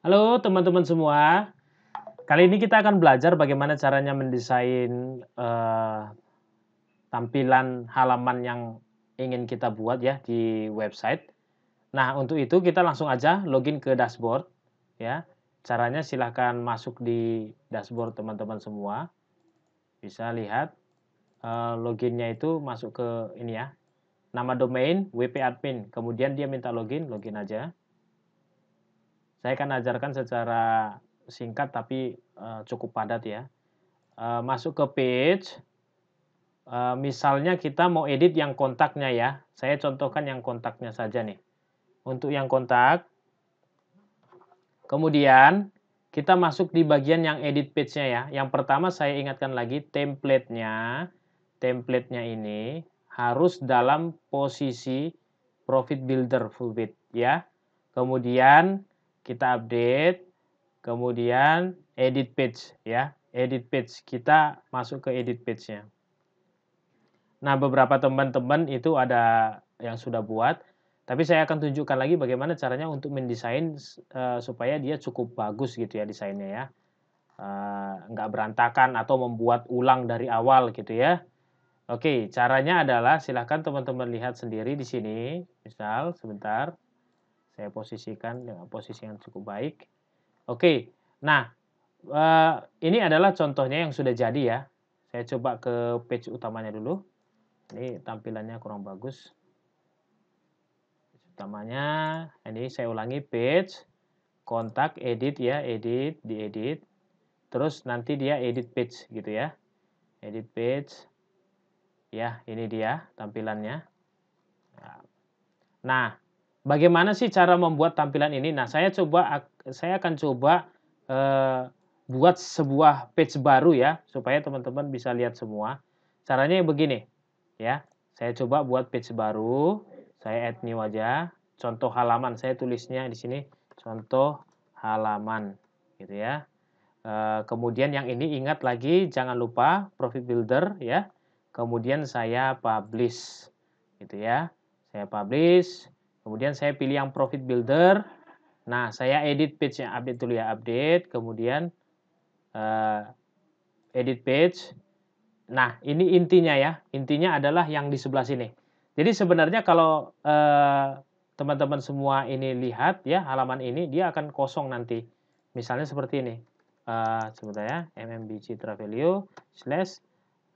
Halo teman-teman semua, kali ini kita akan belajar bagaimana caranya mendesain, tampilan halaman yang ingin kita buat ya di website. Nah untuk itu kita langsung aja login ke dashboard ya. Caranya silahkan masuk di dashboard teman-teman semua, bisa lihat, login itu masuk ke ini ya, nama domain WP admin, kemudian dia minta login, login aja. Saya akan ajarkan secara singkat tapi, cukup padat ya. Masuk ke page, misalnya kita mau edit yang kontaknya ya, saya contohkan yang kontaknya saja nih. Untuk yang kontak, kemudian kita masuk di bagian yang edit page-nya ya. Yang pertama saya ingatkan lagi template-nya ini harus dalam posisi profit builder full width ya. Kemudian kita update, kemudian edit page ya, edit page, kita masuk ke edit page-nya. Nah, beberapa teman-teman itu ada yang sudah buat, tapi saya akan tunjukkan lagi bagaimana caranya untuk mendesain supaya dia cukup bagus gitu ya desainnya ya. Nggak berantakan atau membuat ulang dari awal gitu ya. Oke, caranya adalah silahkan teman-teman lihat sendiri di sini. Misal, sebentar, saya posisikan dengan posisi yang cukup baik. Oke, nah ini adalah contohnya yang sudah jadi ya. Saya coba ke page utamanya dulu. Ini tampilannya kurang bagus. Page utamanya, ini saya ulangi page, kontak, edit ya, edit, diedit. Terus nanti dia edit page gitu ya. Edit page. Ya, ini dia tampilannya. Nah, bagaimana sih cara membuat tampilan ini? Nah, saya akan coba buat sebuah page baru ya, supaya teman-teman bisa lihat semua. Caranya begini, ya. Saya coba buat page baru, saya add new aja, contoh halaman, saya tulisnya di sini contoh halaman, gitu ya. Kemudian yang ini ingat lagi, jangan lupa profit builder ya. Kemudian saya publish, gitu ya. Saya publish, kemudian saya pilih yang profit builder. Nah, saya edit page-nya, update dulu ya, update, kemudian edit page. Nah, ini intinya ya, intinya adalah yang di sebelah sini. Jadi sebenarnya kalau teman-teman semua ini lihat ya, halaman ini dia akan kosong nanti. Misalnya seperti ini. Sebentar ya, MMBG Travelio slash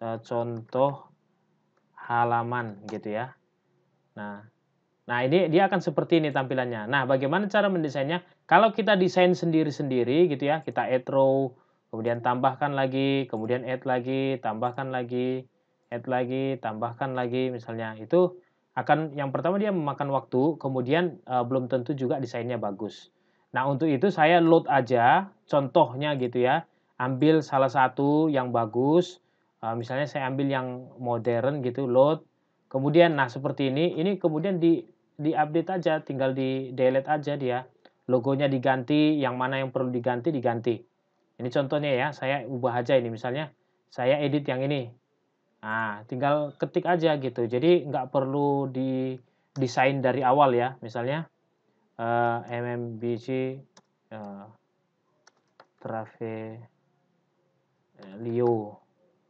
contoh halaman gitu ya. Nah, ini dia akan seperti ini tampilannya. Nah, bagaimana cara mendesainnya? Kalau kita desain sendiri-sendiri gitu ya, kita add row, kemudian tambahkan lagi, kemudian add lagi, tambahkan lagi, add lagi, tambahkan lagi, misalnya itu akan yang pertama dia memakan waktu, kemudian belum tentu juga desainnya bagus. Nah, untuk itu saya load aja contohnya gitu ya. Ambil salah satu yang bagus, misalnya saya ambil yang modern gitu, load. Kemudian nah seperti ini kemudian di-update aja, tinggal di-delete aja dia. Logonya diganti, yang mana yang perlu diganti, diganti. Ini contohnya ya, saya ubah aja ini misalnya, saya edit yang ini. Nah, tinggal ketik aja gitu. Jadi nggak perlu di-desain dari awal ya. Misalnya MMBC Travelio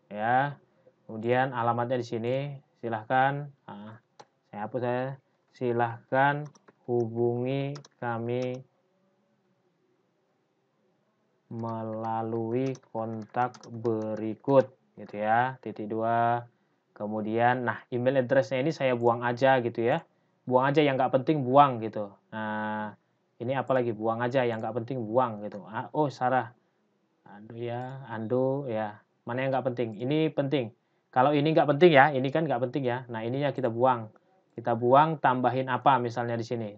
ya. Kemudian alamatnya di sini, silahkan. Saya hapus saya. Silahkan hubungi kami melalui kontak berikut gitu ya, titik 2. Kemudian nah email address-nya ini saya buang aja gitu ya. Buang aja yang nggak penting, buang gitu. Nah, ini apalagi buang aja yang nggak penting, buang gitu. Oh Sarah, Ando ya. Mana yang nggak penting? Ini penting. Kalau ini nggak penting ya, ini kan nggak penting ya. Nah, ininya kita buang. Kita buang, tambahin apa misalnya di sini.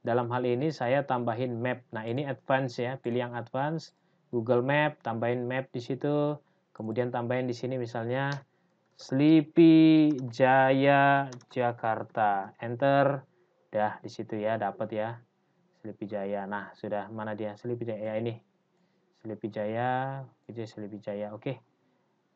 Dalam hal ini saya tambahin map. Nah, ini advance ya, pilih yang advance. Google Map, tambahin map di situ. Kemudian tambahin di sini misalnya Sleepy Jaya Jakarta. Enter. Dah di situ ya, dapat ya. Sleepy Jaya. Nah, sudah mana dia? Sleepy Jaya ya ini. Sleepy Jaya, Sleepy Jaya. Oke.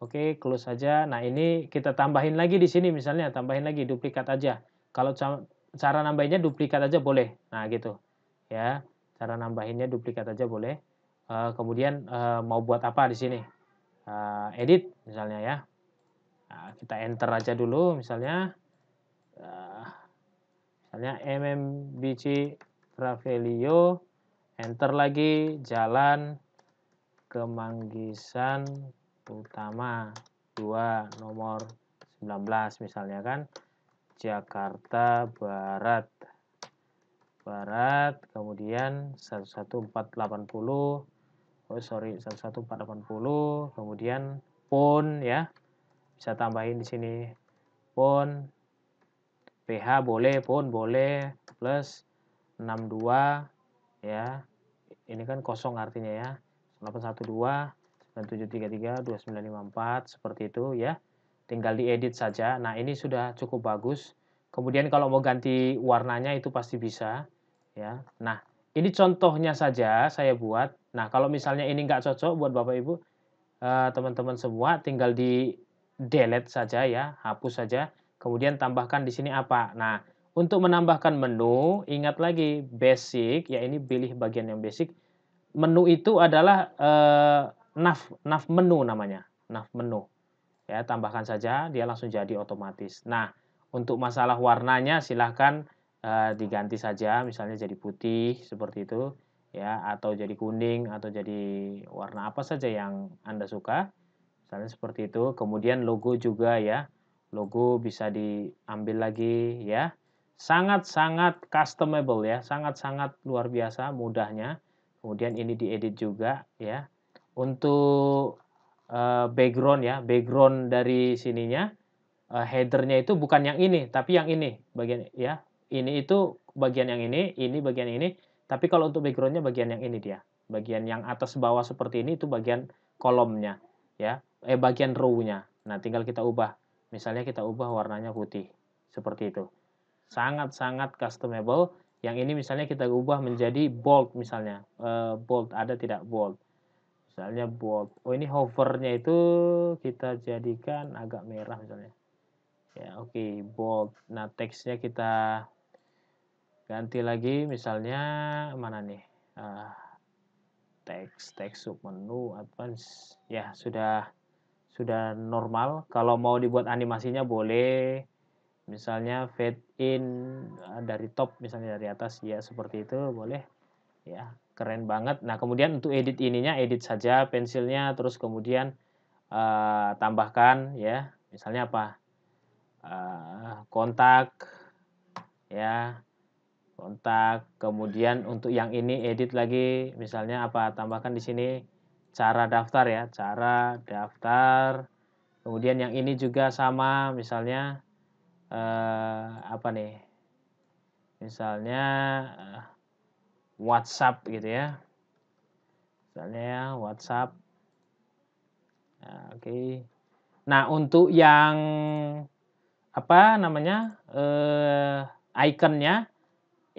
Oke, close saja. Nah, ini kita tambahin lagi di sini misalnya, tambahin lagi duplikat aja. Kalau cara nambahinnya duplikat aja boleh. Nah, gitu. Ya. Cara nambahinnya duplikat aja boleh. Kemudian mau buat apa di sini? Edit misalnya ya. Nah, kita enter aja dulu misalnya. Misalnya MMBC Travelio, enter lagi Jalan Kemanggisan Utama 2 nomor 19 misalnya kan. Jakarta Barat. Kemudian 11480. Oh sorry, 11480. Kemudian PON ya. Bisa tambahin di sini PON. PH boleh, PON boleh, plus 62 ya. Ini kan kosong artinya ya. 812 9733 2954 seperti itu ya. Tinggal diedit saja. Nah, ini sudah cukup bagus. Kemudian kalau mau ganti warnanya itu pasti bisa ya. Nah, ini contohnya saja saya buat. Nah, kalau misalnya ini nggak cocok buat Bapak Ibu, teman-teman semua tinggal di delete saja ya, hapus saja. Kemudian tambahkan di sini apa. Nah, untuk menambahkan menu, ingat lagi basic, ya ini pilih bagian yang basic. Menu itu adalah nav menu namanya, nav menu. Ya, tambahkan saja, dia langsung jadi otomatis. Nah, untuk masalah warnanya silahkan diganti saja, misalnya jadi putih seperti itu, ya, atau jadi kuning, atau jadi warna apa saja yang Anda suka. Misalnya seperti itu. Kemudian logo juga ya. Logo bisa diambil lagi ya. Sangat-sangat customable ya. Sangat-sangat luar biasa mudahnya. Kemudian ini diedit juga ya. Untuk background ya. Background dari sininya headernya itu bukan yang ini, tapi yang ini bagian ya. Ini itu bagian yang ini bagian yang ini. Tapi kalau untuk backgroundnya bagian yang ini dia. Bagian yang atas bawah seperti ini itu bagian kolomnya ya. Bagian row-nya. Nah, tinggal kita ubah. Misalnya kita ubah warnanya putih. Seperti itu. Sangat-sangat customable. Yang ini misalnya kita ubah menjadi bold misalnya. Bold ada tidak bold. Misalnya bold. Oh, ini hovernya itu kita jadikan agak merah misalnya. Ya, oke, bold. Nah, teksnya kita ganti lagi misalnya mana nih? Teks submenu advance. Ya, sudah normal. Kalau mau dibuat animasinya boleh. Misalnya fade in dari top misalnya dari atas ya seperti itu boleh. Ya, keren banget. Nah, kemudian untuk edit ininya edit saja pensilnya terus kemudian tambahkan ya. Misalnya apa? Kontak ya. Kontak. Kemudian untuk yang ini edit lagi misalnya apa? Tambahkan di sini cara daftar ya, cara daftar. Kemudian yang ini juga sama misalnya apa nih? Misalnya WhatsApp gitu ya. Misalnya ya WhatsApp. Nah, oke. Nah, untuk yang apa namanya? Ikonnya,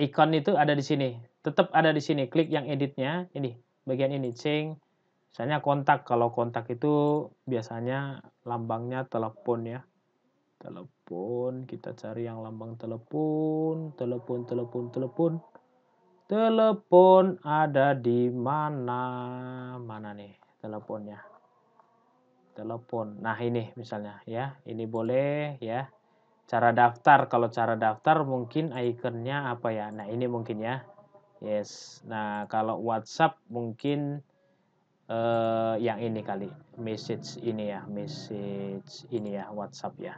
ikon itu ada di sini. Tetap ada di sini. Klik yang editnya, ini bagian ini, change. Misalnya kontak. Kalau kontak itu biasanya lambangnya telepon ya. Telepon, kita cari yang lambang telepon, telepon ada di mana? Mana nih teleponnya? Telepon. Nah, ini misalnya ya. Ini boleh ya. Cara daftar, kalau cara daftar mungkin ikonnya apa ya? Nah, ini mungkin ya. Yes. Nah, kalau WhatsApp mungkin yang ini kali. Message ini ya, message ini ya, WhatsApp ya.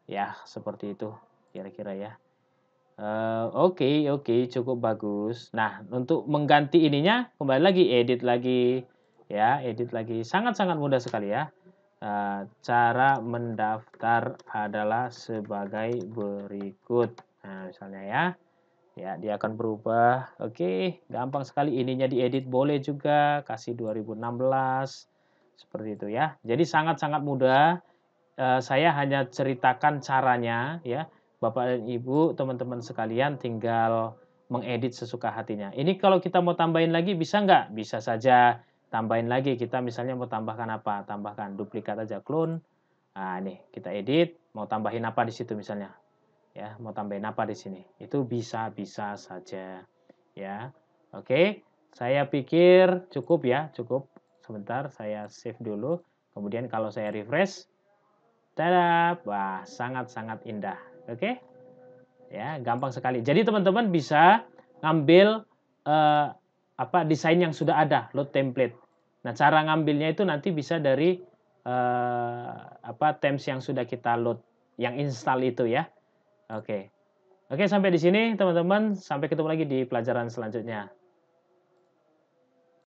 Ya, seperti itu kira-kira ya. Oke oke, cukup bagus. Nah, untuk mengganti ininya kembali lagi, edit lagi ya, edit lagi. Sangat-sangat mudah sekali ya. Cara mendaftar adalah sebagai berikut. Nah, misalnya ya. Ya, dia akan berubah. Oke, gampang sekali ininya diedit boleh juga, kasih 2016 seperti itu ya. Jadi sangat-sangat mudah. Saya hanya ceritakan caranya ya. Bapak dan Ibu, teman-teman sekalian tinggal mengedit sesuka hatinya. Ini kalau kita mau tambahin lagi bisa nggak? Bisa saja tambahin lagi. Kita misalnya mau tambahkan apa? Tambahkan duplikat aja, clone. Nah, ini kita edit, mau tambahin apa di situ misalnya. Ya, mau tambahin apa di sini? Itu bisa-bisa saja. Ya. Oke, saya pikir cukup ya, cukup. Sebentar, saya save dulu. Kemudian kalau saya refresh, tada, wah sangat-sangat indah. Oke, ya gampang sekali. Jadi teman-teman bisa ngambil eh, desain yang sudah ada, load template. Nah, cara ngambilnya itu nanti bisa dari themes yang sudah kita load, yang install itu ya. Oke. Oke, sampai di sini teman-teman. Sampai ketemu lagi di pelajaran selanjutnya.